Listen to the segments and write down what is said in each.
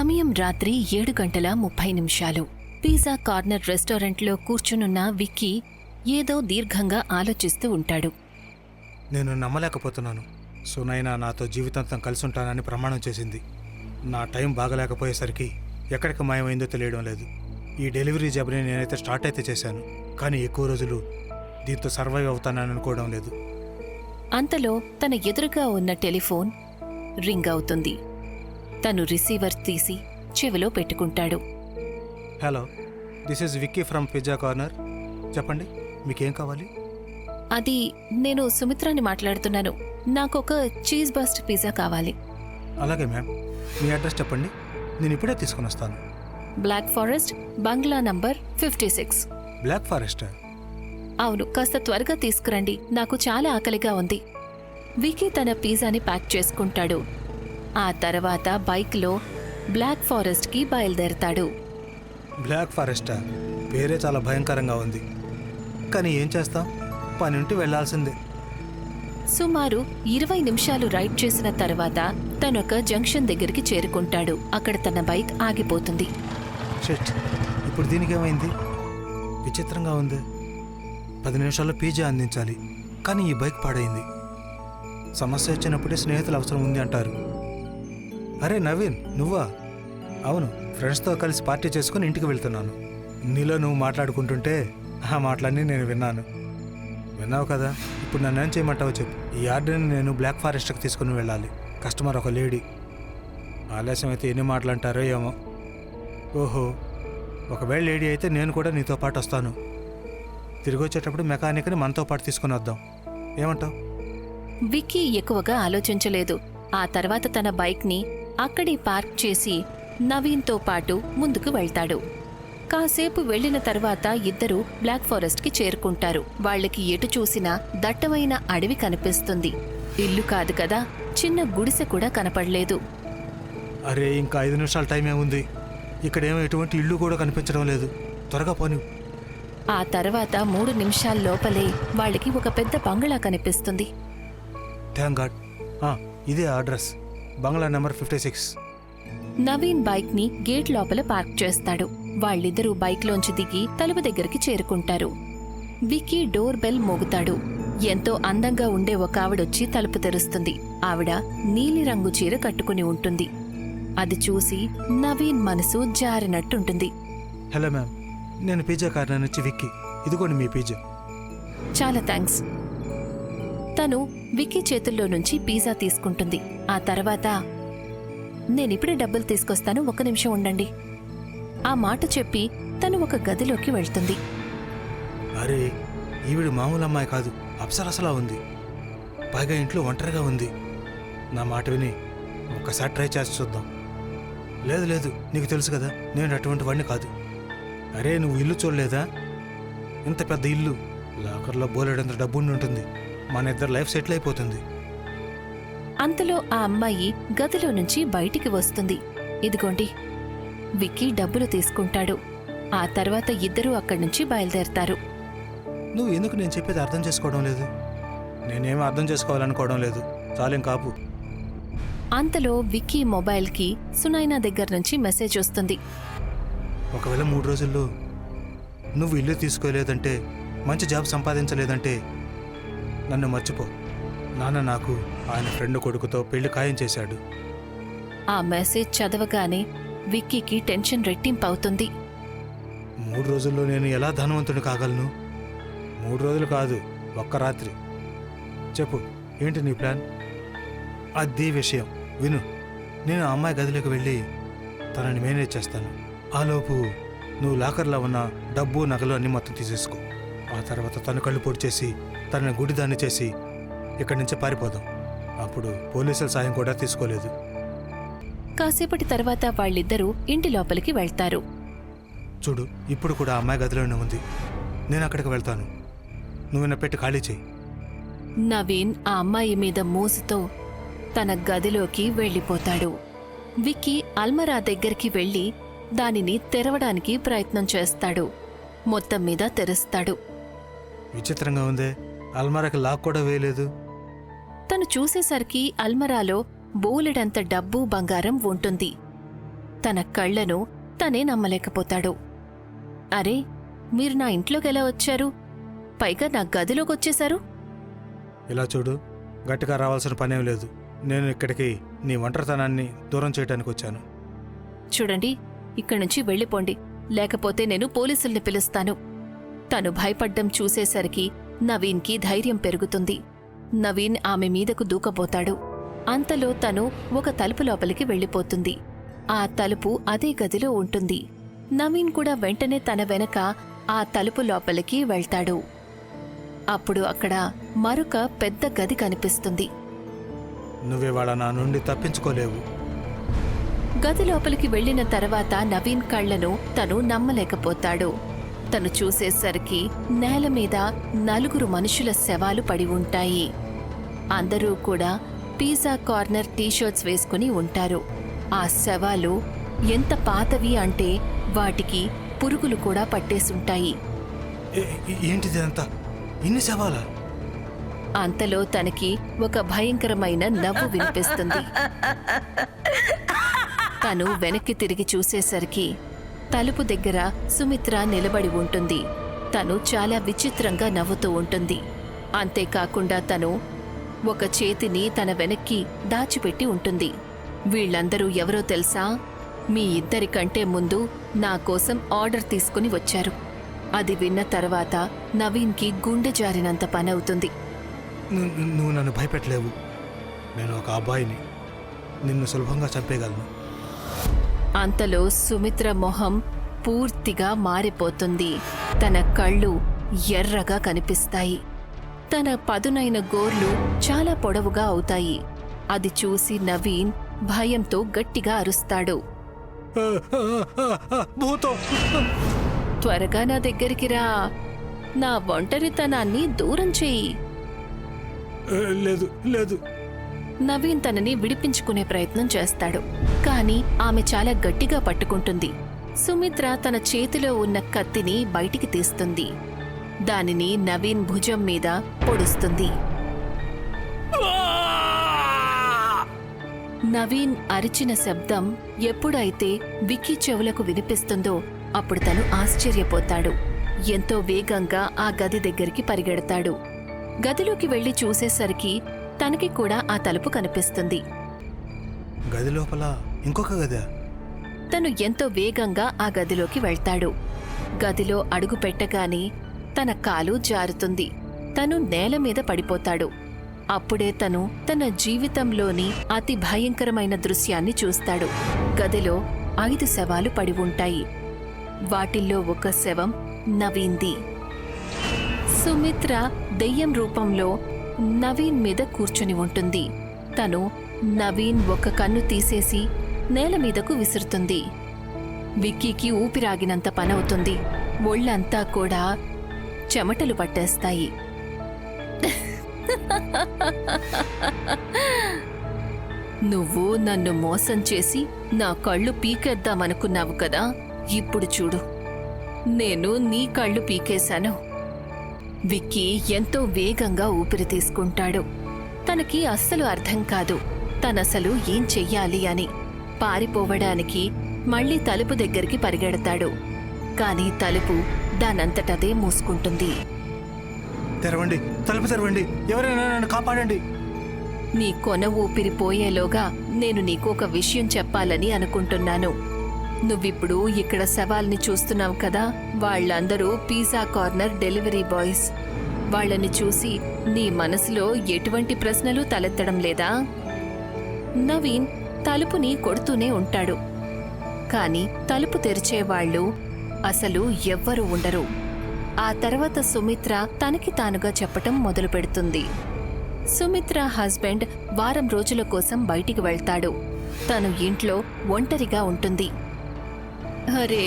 సమయం రాత్రి 7:30 pizza corner రెస్టారెంట్లో కూర్చునున్న విక్కీ ఏదో దీర్ఘంగా ఆలోచిస్తూ ఉంటాడు. నేను నమ్మలేకపోతున్నాను. సునైనా నాతో జీవితాంతం కలిసి ఉంటానని ప్రమాణం చేసింది. నా టైం బాగలేకపోయేసరికి ఎక్కడికి మాయమైందో తెలియడం లేదు. ఈ డెలివరీ జాబ్ని నేనైతే స్టార్ట్ అయితే చేశాను, కానీ ఎక్కువ రోజులు దీంతో సర్వైవ్ అవుతానని అనుకోవడం లేదు. అంతలో తన ఎదురుగా ఉన్న టెలిఫోన్ రింగ్ అవుతుంది. తను రిసీవర్ తీసి చెవిలో పెట్టుకుంటాడు. Hello, this is Vicky from pizza corner. చెప్పండి, మీకేం కావాలి? అది నేను సుమిత్రాని మాట్లాడుతున్నాను. నాకొక చీజ్ బస్ట్ పిజ్జా కావాలి. అలాగే మ్యామ్, మీ అడ్రస్ చెప్పండి, నేను ఇప్పుడే తీసుకుని వస్తాను. బ్లాక్ ఫారెస్ట్, బంగ్లా నంబర్ 56. బ్లాక్ ఫారెస్టా? అవును, కాస్త త్వరగా తీసుకురండి, నాకు చాలా ఆకలిగా ఉంది. వికీ తన పిజ్జాని ప్యాక్ చేసుకుంటాడు. ఆ తర్వాత బైక్లో బ్లాక్ ఫారెస్ట్కి బయలుదేరతాడు. బ్లాక్ ఫారెస్టా? పేరే చాలా భయంకరంగా ఉంది, కానీ ఏం చేస్తాం, పని ఉంటే వెళ్లాల్సిందే. సుమారు 20 నిమిషాలు రైడ్ చేసిన తర్వాత తనొక జంక్షన్ దగ్గరికి చేరుకుంటాడు. అక్కడ తన బైక్ ఆగిపోతుంది. షిట్, ఇప్పుడు దీనికేమైంది? విచిత్రంగా ఉంది. 10 నిమిషాల్లో పిజ్జా అందించాలి, కానీ ఈ బైక్ పాడైంది. సమస్య వచ్చినప్పుడే స్నేహితులు అవసరం ఉంది అంటారు. అరే నవీన్, నువ్వా? అవును, ఫ్రెండ్స్తో కలిసి పార్టీ చేసుకుని ఇంటికి వెళ్తున్నాను. నీలో నువ్వు మాట్లాడుకుంటుంటే ఆ మాటలన్నీ నేను విన్నాను. విన్నావు కదా, ఇప్పుడు నన్ను ఏం చేయమంటావో చెప్పు. ఈ ఆర్డర్ని నేను బ్లాక్ ఫారెస్ట్కి తీసుకుని వెళ్ళాలి. కస్టమర్ ఒక లేడీ. ఆలస్యం అయితే ఎన్ని మాటలు అంటారో ఏమో. ఓహో, ఒకవేళ లేడీ అయితే నేను కూడా నీతో పాటు వస్తాను. తిరిగి వచ్చేటప్పుడు మెకానిక్ని మనతో పాటు తీసుకుని వద్దాం. ఏమంటావు? విక్కీ ఎక్కువగా ఆలోచించలేదు. ఆ తర్వాత తన బైక్ని అక్కడే పార్క్ చేసి నవీన్తో పాటు ముందుకు వెళ్తాడు. కాసేపు వెళ్లిన తర్వాత ఇద్దరూ బ్లాక్ ఫారెస్ట్కి చేరుకుంటారు. వాళ్ళకి ఎటు చూసినా దట్టమైన అడవి కనిపిస్తుంది. ఇల్లు కాదు కదా, చిన్న గుడిసె కూడా కనపడలేదు. అరే, ఇంకా 5 నిమిషాల టైమే ఉంది. ఇక్కడేమో ఎటువంటి ఇల్లు కూడా కనిపించడం లేదు. త్వరగా పోని. ఆ తర్వాత 3 నిమిషాల లోపలే వాళ్ళకి ఒక పెద్ద బంగ్లా కనిపిస్తుంది. Thank God. ఇదే అడ్రస్, బంగ్లా నెంబర్ 56. నవీన్ బైక్ని గేట్ లోపల పార్క్ చేస్తాడు. వాళ్ళిద్దరూ బైక్లోంచి దిగి తలుపు దగ్గరికి చేరుకుంటారు. విక్కీ డోర్ బెల్ మోగుతాడు. ఎంతో అందంగా ఉండే ఒక ఆవిడొచ్చి తలుపు తెరుస్తుంది. ఆవిడ నీలిరంగు చీర కట్టుకుని ఉంటుంది. అది చూసి నవీన్ మనసు జారినట్టుంటుంది. హలో మ్యామ్, నేను పిజ్జా కార్నర్ నుంచి విక్కీ. ఇదిగోండి మీ పిజ్జా. చాలా థ్యాంక్స్. తను విక్కీ చేతుల్లో నుంచి పిజ్జా తీసుకుంటుంది. ఆ తర్వాత నేనిప్పుడే డబ్బులు తీసుకొస్తాను, 1 నిమిషం ఉండండి. ఆ మాట చెప్పి తను ఒక గదిలోకి వెళ్తుంది. అరే, ఈవిడ మామూలు అమ్మాయి కాదు, అప్సరసలా ఉంది. పైగా ఇంట్లో ఒంటరిగా ఉంది. నా మాట విని ఒక్కసారి ట్రై చేసి చూద్దాం. లేదు లేదు, నీకు తెలుసు కదా, నేను అటువంటి వాడిని కాదు. అరే, నువ్వు ఇల్లు చూడలేదా? ఇంత పెద్ద ఇల్లు, లాకర్లో బోలెడంత డబ్బుండి ఉంటుంది. మన ఇద్దరు లైఫ్ సెటిల్ అయిపోతుంది. అంతలో ఆ అమ్మాయి గదిలో నుంచి బయటికి వస్తుంది. ఇదిగోండి. విక్కీ డబ్బులు తీసుకుంటాడు. ఆ తర్వాత ఇద్దరూ అక్కడ్నుంచి బయలుదేరతారు. నువ్వు ఎందుకు నేను చెప్పేది అర్థం చేసుకోవడం లేదు? నేనేమీ అర్థం చేసుకోవాలనుకోవడం లేదు. చాలేం కాపు. అంతలో విక్కీ మొబైల్కి సునైనా దగ్గర నుంచి మెసేజ్ వస్తుంది. ఒకవేళ 3 రోజుల్లో నువ్వు ఇల్లు తీసుకోలేదంటే, మంచి జాబ్ సంపాదించలేదంటే నన్ను మర్చిపో. నాన్న నాకు ఆయన ఫ్రెండ్ కొడుకుతో పెళ్లి ఖాయం చేశాడు. ఆ మెసేజ్ చదవగానే విక్కీకి టెన్షన్ రెట్టింపవుతుంది. 3 రోజుల్లో నేను ఎలా ధనవంతుడు కాగలను? 3 రోజులు కాదు, ఒక్క రాత్రి. చెప్పు, ఏంటి నీ ప్లాన్? అది విషయం విను. నేను ఆ అమ్మాయి గదిలోకి వెళ్ళి తనని మేనేజ్ చేస్తాను. ఆలోపు నువ్వు లాకర్లో ఉన్న డబ్బు నగలు అన్నీ మొత్తం తీసేసుకో. ఆ తర్వాత తను కళ్ళు పొడి చేసి తనని గుడిదాన్ని చేసి ఇక్కడి నుంచి పారిపోదాం. అప్పుడు పోలీసుల సాయం కూడా తీసుకోలేదు. కాసేపటి తర్వాత వాళ్ళిద్దరూ ఇంటి లోపలికి వెళ్తారు. చూడు, ఇప్పుడు కూడా అమ్మాయి గదిలోనే ఉంది. నేను అక్కడికి వెళ్తాను, నువ్వు నా పెట్టి ఖాళీ చేయి. నవీన్ ఆ అమ్మాయి మీద మోసుతో తన గదిలోకి వెళ్ళిపోతాడు. విక్కీ అల్మరా దగ్గరికి వెళ్లి దానిని తెరవడానికి ప్రయత్నం చేస్తాడు. మొత్తం మీద తెరుస్తాడు. విచిత్రంగా ఉందే, అల్మారాకి లాక్ కూడా వేయలేదు. తను చూసేసరికి అల్మరాలో బోలెడంత డబ్బు బంగారం ఉంటుంది. తన కళ్ళను తనే నమ్మలేకపోతాడు. అరే, మీరు నా ఇంట్లోకెలా వచ్చారు? పైగా నా గదిలోకొచ్చేశారు? ఇలా చూడు, గట్టిగా రావాల్సిన పనేం లేదు. నేను ఇక్కడికి నీ ఒంటరితనాన్ని దూరం చేయడానికి వచ్చాను. చూడండి, ఇక్కడి నుంచి వెళ్ళిపోండి, లేకపోతే నేను పోలీసుల్ని పిలుస్తాను. తను భయపడ్డం చూసేసరికి నవీన్కి ధైర్యం పెరుగుతుంది. నవీన్ ఆమె మీదకు దూకబోతాడు. అంతలో తను ఒక తలుపు లోపలికి వెళ్ళిపోతుంది. ఆ తలుపు అదే గదిలో ఉంటుంది. నవీన్ కూడా వెంటనే తన వెనక ఆ తలుపు లోపలికి వెళ్తాడు. అప్పుడు అక్కడ మరొక పెద్ద గది కనిపిస్తుంది. నువ్వేవాళ నా నుండి తప్పించుకోలేవు. గది లోపలికి వెళ్లిన తర్వాత నవీన్ కళ్లను తను నమ్మలేకపోతాడు. తను చూసేసరికి నేల మీద 4 మనుషుల శవాలు పడి ఉంటాయి. అందరూ కూడా పిజ్జా కార్నర్ టీషర్ట్స్ వేసుకుని ఉంటారు. ఆ శవాలు ఎంత పాతవి అంటే వాటికి పురుగులు కూడా పట్టేసుంటాయి. ఏంటిది అంతా? ఇన్ని శవాలా? అంతలో తనకి ఒక భయంకరమైన నవ్వు వినిపిస్తుంది. తను వెనక్కి తిరిగి చూసేసరికి తలుపు దగ్గర సుమిత్ర నిలబడి ఉంటుంది. తను చాలా విచిత్రంగా నవ్వుతూ ఉంటుంది. అంతేకాకుండా తను ఒక చేతిని తన వెనక్కి దాచిపెట్టి ఉంటుంది. వీళ్ళందరూ ఎవరో తెలుసా? మీ ఇద్దరికంటే ముందు నా కోసం ఆర్డర్ తీసుకుని వచ్చారు. అది విన్న తర్వాత నవీన్కి గుండె జారినంత పనవుతుంది. నువ్వు నన్ను భయపెట్టలేవు. నేను ఒక అబ్బాయిని. నిన్ను సులభంగా చంపేయగలను. అంతలో సుమిత్ర మొహం పూర్తిగా మారిపోతుంది. తన కళ్ళు ఎర్రగా కనిపిస్తాయి. తన పదునైన గోర్లు చాలా పొడవుగా అవుతాయి. అది చూసి నవీన్ భయంతో గట్టిగా అరుస్తాడు. భూతం! త్వరగా నా దగ్గరికి రా. నా ఒంటరితనాన్ని దూరం చెయ్యి. లేదు లేదు. నవీన్ తనని విడిపించుకునే ప్రయత్నం చేస్తాడు. కాని ఆమె చాలా గట్టిగా పట్టుకుంటుంది. సుమిత్ర తన చేతిలో ఉన్న కత్తిని బయటికి తీస్తుంది. దానిని నవీన్ భుజం మీద పొడుస్తుంది. నవీన్ అరిచిన శబ్దం ఎప్పుడైతే విక్కీ చెవులకు వినిపిస్తుందో అప్పుడు తను ఆశ్చర్యపోతాడు. ఎంతో వేగంగా ఆ గది దగ్గరికి పరిగెడతాడు. గదిలోకి వెళ్లి చూసేసరికి తనకి కూడా ఆ తలుపు కనిపిస్తుంది. గది లోపల ఇంకొక గదా? తను ఎంతో వేగంగా ఆ గదిలోకి వెళ్తాడు. గదిలో అడుగు పెట్టగానే తన కాలు జారుతుంది. తను నేల మీద పడిపోతాడు. అప్పుడే తను తన జీవితంలోని అతి భయంకరమైన దృశ్యాన్ని చూస్తాడు. గదిలో 5 శవాలు పడి ఉంటాయి. వాటిల్లో ఒక శవం నవీన్ది. సుమిత్ర దెయ్యం రూపంలో నవీన్ మీద కూర్చుని ఉంటుంది. తను నవీన్ ఒక కన్ను తీసేసి నేల మీదకు విసురుతుంది. విక్కీకి ఊపిరాగినంత పనవుతుంది. ఒళ్ళంతా కూడా చెమటలు పట్టేస్తాయి. నువ్వు నన్ను మోసం చేసి నా కళ్ళు పీకేద్దామనుకున్నావు కదా? ఇప్పుడు చూడు, నేను నీ కళ్ళు పీకేశాను. విక్కీ ఎంతో వేగంగా ఊపిరి తీసుకుంటాడు. తనకి అస్సలు అర్థం కాదు తనసలు ఏం చెయ్యాలి అని. పారిపోవడానికి మళ్లీ తలుపు దగ్గరికి పరిగెడతాడు. కాని తలుపు దానంతటదే మూసుకుంటుంది. తెరవండి, తలుపు తెరవండి, ఎవరైనా నన్ను కాపాడండి. నీ కొన ఊపిరి పోయేలోగా నేను నీకు ఒక విషయం చెప్పాలని అనుకుంటున్నాను. నువ్విప్పుడు ఇక్కడ శవాల్ని చూస్తున్నావు కదా, వాళ్ళందరూ పిజ్జా కార్నర్ డెలివరీ బాయ్స్. వాళ్ళని చూసి నీ మనసులో ఎటువంటి ప్రశ్నలు తలెత్తడం లేదా? నవీన్ తలుపుని కొడుతూనే ఉంటాడు. కాని తలుపు తెరిచేవాళ్లు అసలు ఎవ్వరూ ఉండరు. ఆ తర్వాత సుమిత్ర తనకి తానుగా చెప్పటం మొదలు పెడుతుంది. సుమిత్ర హస్బెండ్ వారం రోజుల కోసం బయటికి వెళ్తాడు. తను ఇంట్లో ఒంటరిగా ఉంటుంది. అరే,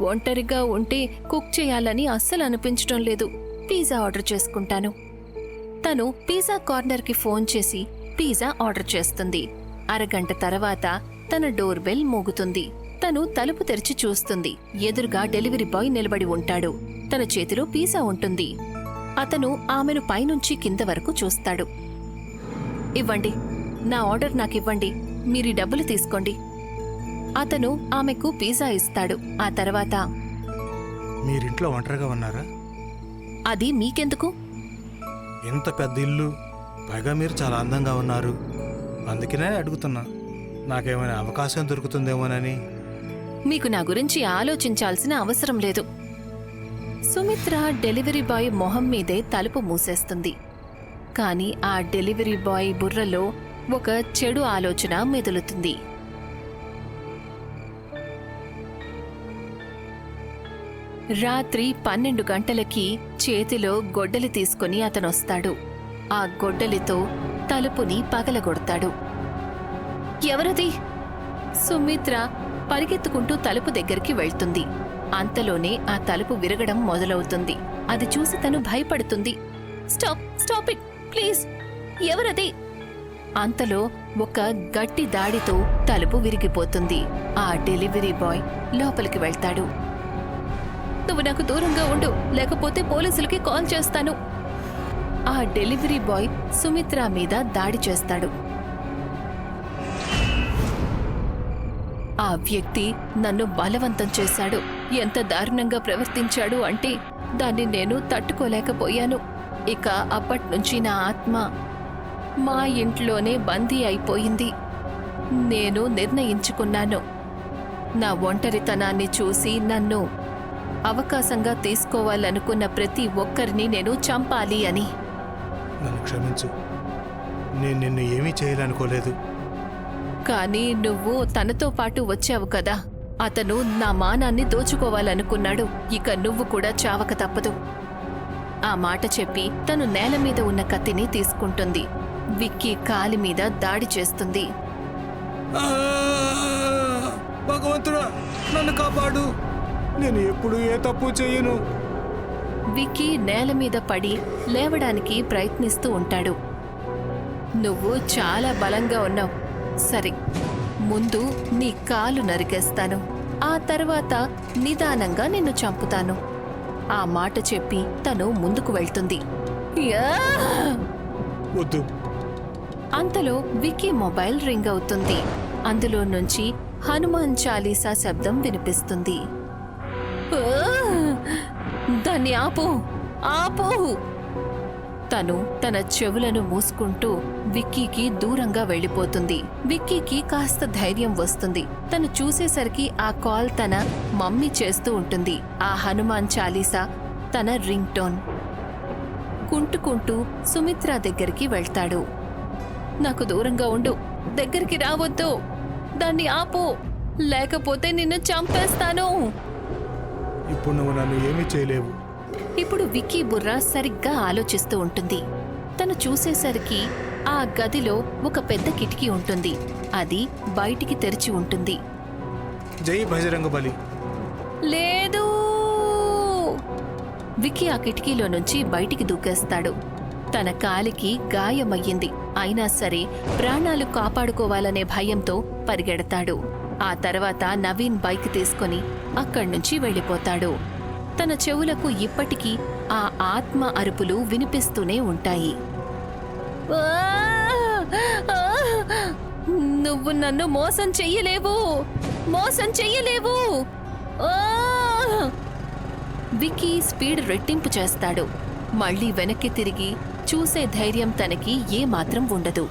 ఒంటరిగా ఉంటే కుక్ చేయాలని అస్సలు అనిపించడం లేదు. పిజ్జా ఆర్డర్ చేసుకుంటాను. తను పిజ్జా కార్నర్కి ఫోన్ చేసి పిజ్జా ఆర్డర్ చేస్తుంది. అరగంట తర్వాత తన డోర్ బెల్ మోగుతుంది. తను తలుపు తెరిచి చూస్తుంది. ఎదురుగా డెలివరీ బాయ్ నిలబడి ఉంటాడు. తన చేతిలో పిజ్జా ఉంటుంది. అతను ఆమెను పైనుంచి కింద వరకు చూస్తాడు. ఇవ్వండి, నా ఆర్డర్ నాకివ్వండి, మీరీ డబ్బులు తీసుకోండి. అతను ఆమెకు పిజ్జా ఇస్తాడు. ఆ తర్వాత, మీరింట్లో ఒంటరిగా ఉన్నారా? అది మీకెందుకు? ఇంత పెద్ద ఇల్లు, పైగా మీరు చాలా అందంగా ఉన్నారు. అందుకనే అడుగుతున్నా, నాకేమైనా అవకాశం దొరుకుతుందేమోనని. మీకు నా గురించి ఆలోచించాల్సిన అవసరం లేదు. సుమిత్ర డెలివరీ బాయ్ మొహం మీదే తలుపు మూసేస్తుంది. కాని ఆ డెలివరీ బాయ్ బుర్రలో ఒక చెడు ఆలోచన మెదులుతుంది. రాత్రి 12 గంటలకి చేతిలో గొడ్డలి తీసుకుని అతనొస్తాడు. ఆ గొడ్డలితో తలుపుని పగలగొడతాడు. ఎవరది? సుమిత్ర పరిగెత్తుకుంటూ తలుపు దగ్గరికి వెళ్తుంది. అంతలోనే ఆ తలుపు విరగడం మొదలవుతుంది. అది చూసి తను భయపడుతుంది. Stop it please! ఎవరది? అంతలో ఒక గట్టి దాడితో తలుపు విరిగిపోతుంది. ఆ డెలివరీ బాయ్ లోపలికి వెళ్తాడు. నువ్వు నాకు దూరంగా ఉండు, లేకపోతే పోలీసులకి కాల్ చేస్తాను. ఆ డెలివరీ బాయ్ సుమిత్ర మీద దాడి చేస్తాడు. ఆ వ్యక్తి నన్ను బలవంతం చేశాడు. ఎంత దారుణంగా ప్రవర్తించాడు అంటే దాన్ని నేను తట్టుకోలేకపోయాను. ఇక అప్పట్నుంచి నా ఆత్మ మా ఇంట్లోనే బందీ అయిపోయింది. నేను నిర్ణయించుకున్నాను, నా ఒంటరితనాన్ని చూసి నన్ను అవకాశంగా తీసుకోవాలనుకున్న ప్రతి ఒక్కరిని నేను చంపాలి అని. నన్ను క్షమించు, నేను నిన్ను ఏమీ చేయాలనుకోలేదు. కానీ నువ్వు తనతో పాటు వచ్చావు కదా, అతను నా మానాన్ని దోచుకోవాలనుకున్నాడు. ఇక నువ్వు కూడా చావక తప్పదు. ఆ మాట చెప్పి తను నేల మీద ఉన్న కత్తిని తీసుకుంటుంది. విక్కీ కాలి మీద దాడి చేస్తుంది. భగవంతుడా, నన్ను కాపాడు, నేను ఎప్పుడు ఏ తప్పు చేయను. విక్కీ నేల మీద పడి లేవడానికి ప్రయత్నిస్తూ ఉంటాడు. నువ్వు చాలా బలంగా ఉన్నావు. సరే, ముందు నీ కాలు నరికేస్తాను, ఆ తర్వాత నిదానంగా నిన్ను చంపుతాను. ఆ మాట చెప్పి తను ముందుకు వెళ్తుంది. యా! వద్దు. అంతలో విక్కీ మొబైల్ రింగ్ అవుతుంది. అందులో నుంచి హనుమాన్ చాలీసా శబ్దం వినిపిస్తుంది. దాన్ని ఆపు! తను తన చెవులను మూసుకుంటూ విక్కీకి దూరంగా వెళ్ళిపోతుంది. విక్కీకి కాస్త ధైర్యం వస్తుంది. తను చూసేసరికి ఆ కాల్ తన మమ్మీ చేస్తూ ఉంటుంది. ఆ హనుమాన్ చాలీసా తన రింగ్ టోన్. కుంటుకుంటూ సుమిత్ర దగ్గరికి వెళ్తాడు. నాకు దూరంగా ఉండు, దగ్గరికి రావద్దు, దాన్ని ఆపు, లేకపోతే నిన్ను చంపేస్తాను. ఇప్పుడు నువ్వు నన్ను ఏమీ చేయలేవు. ఇప్పుడు విక్కీ బుర్ర సరిగ్గా ఆలోచిస్తూ ఉంటుంది. తను చూసేసరికి ఆ గదిలో ఒక పెద్ద కిటికీ ఉంటుంది. అది బయటికి తెరిచి ఉంటుంది. జై బజరంగబలి. లేదు! విక్కీ ఆ కిటికీలో నుంచి బయటికి దూకేస్తాడు. తన కాలికి గాయమయ్యింది. అయినా సరే ప్రాణాలు కాపాడుకోవాలనే భయంతో పరిగెడతాడు. ఆ తర్వాత నవీన్ బైక్ తీసుకుని అక్కడ్నుంచి వెళ్ళిపోతాడు. తన చెవులకు ఇప్పటికీ ఆ ఆత్మ అరుపులు వినిపిస్తూనే ఉంటాయి. నువ్వు నన్ను మోసం చెయ్యలేవు! విక్కీ స్పీడ్ రెట్టింపు చేస్తాడు. మళ్ళీ వెనక్కి తిరిగి చూసే ధైర్యం తనకి ఏమాత్రం ఉండదు.